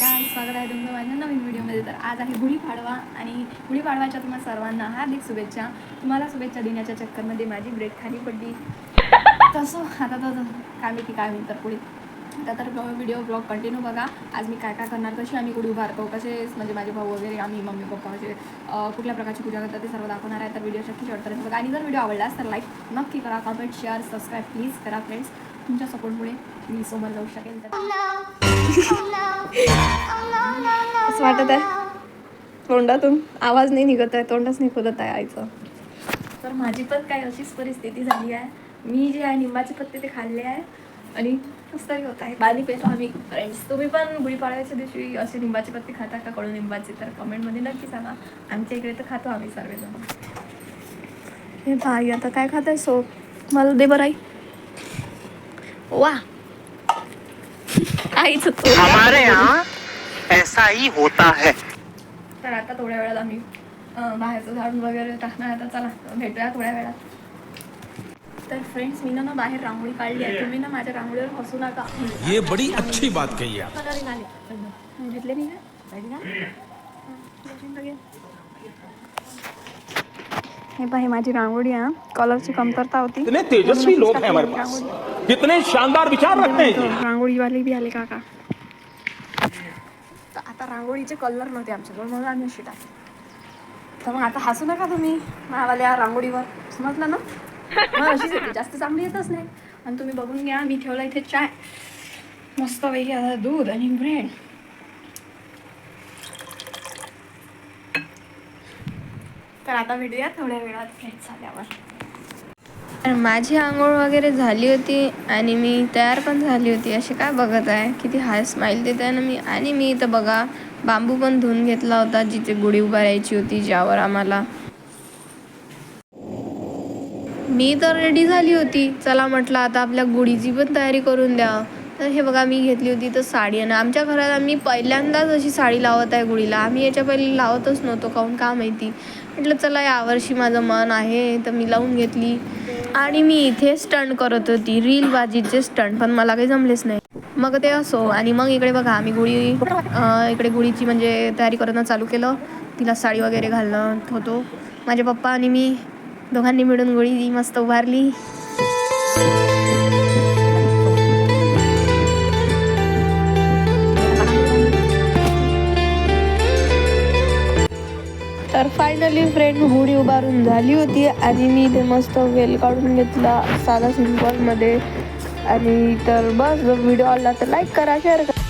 Guys, स्वागत आहे तुमचं माझ्या नवीन व्हिडिओमध्ये. तर आज आहे गुढीपाडवा आणि गुढीपाडवाच्या तुम्हाला सर्वांना हार्दिक शुभेच्छा. तुम्हाला शुभेच्छा देण्याच्या चक्करमध्ये माझी ब्रेड खाली पडली. तसं आता तर काय माहिती काय होईल तर पुढे. आता तर व्हिडिओ ब्लॉग कंटिन्यू बघा. आज मी काय काय करणार, कशी आम्ही गुढी उभारतो, कसे म्हणजे माझे भाऊ वगैरे, आम्ही मम्मी पप्पा म्हणजे कुठल्या प्रकारची पूजा करतात ते सर्व दाखवणार आहे. तर व्हिडिओ नक्की शेवटपर्यंत बघा. आणि जर व्हिडिओ आवडलास तर लाईक नक्की करा, कमेंट, शेअर, सबस्क्राईब प्लीज करा फ्रेंड्स. तुमच्या सपोर्टमुळे मी समोर जाऊ शकेल. तर असं वाटत आहे तोंडातून आवाज नाही निघत आहे, तोंडच नाही खोलत आहे आईचं. तर माझी पण काय अशीच परिस्थिती झाली आहे. मी जे आहे निंबाचे पत्ते ते खाल्ले आहे आणि तरी होत आहे. पाणी पेतो आम्ही फ्रेंड्स. तुम्ही पण गुढीपाडव्याच्या दिवशी असे निंबाचे पत्ते खाता का, कडू निंबाचे? तर कमेंटमध्ये नक्की सांगा. आमच्या इकडे तर खातो आम्ही सर्वजण. हे भाई आता काय खात आहे सो मला दे बरं आई. वा आईच हमारे यहाँ ऐसा ही होता है. तर आता थोड्या वेळात आम्ही बाहेरचं झाडून वगैरे टाकणार. आता चला भेटूया थोड्या वेळात. तर फ्रेंड्स, मी ना बाहेर रांगोळी काढली आहे. तुम्ही ना माझ्या रांगोळीवर हसू नका. ये बड़ी अच्छी बात कही आप. घेतले मी हे पहा, माझी रांगोळी आहे. कलरची कमतरता होती. इतने तेजस्वी लोग हैं हमारे पास, कितने शानदार विचार रखते हैं. रांगोळीवाले भी आले काका. तर आता रांगोळीचे कलर नव्हते आमच्याजवळ म्हणून आम्ही अशी टाकली. तर मग आता हसू नका तुम्ही माझ्यावाल्या रांगोळीवर, समजलं ना? मग अशीच येते, जास्त चांगली येतच नाही. आणि तुम्ही बघून घ्या, मी ठेवला इथे चाय मस्त पैकी, आता दूध आणि ब्रेड. तर आता भेटूया थोड्या वेळात फ्रेंड्स झाल्यावर. माझी आंघोळ वगैरे झाली होती आणि मी तयार पण झाली होती. असे काय बघत आहे, किती हाय स्माईल देत आहे ना मी. आणि मी इथं बघा बांबू पण धुवून घेतला होता, जिथे गुढी उभारायची होती, ज्यावर आम्हाला. मी तर रेडी झाली होती. चला म्हटलं आता आपल्या गुढीची पण तयारी करून द्या. तर हे बघा मी घेतली होती तर साडी. आणि आमच्या घरात आम्ही पहिल्यांदाच अशी साडी लावत आहे गुढीला. आम्ही याच्या पहिले लावतच नव्हतो, काहून का माहिती. म्हटलं चला यावर्षी माझं मन आहे तर मी लावून घेतली. आणि मी इथे स्टंट करत होती, रील बाजीचे स्टंट, पण मला काही जमलेच नाही. मग ते असो. आणि मग इकडे बघा आम्ही इकडे गुढीची म्हणजे तयारी करणं चालू केलं. तिला साडी वगैरे घालत होतो. माझे पप्पा आणि मी दोघांनी मिळून गुढी मस्त उभारली. तर फायनली फ्रेंड गुढी उभारून झाली होती. आणि मी ते मस्त वेल काढून घेतला साधा सिंपलमध्ये. आणि तर बस, व्हिडिओ आवडला तर लाईक करा, शेअर करा.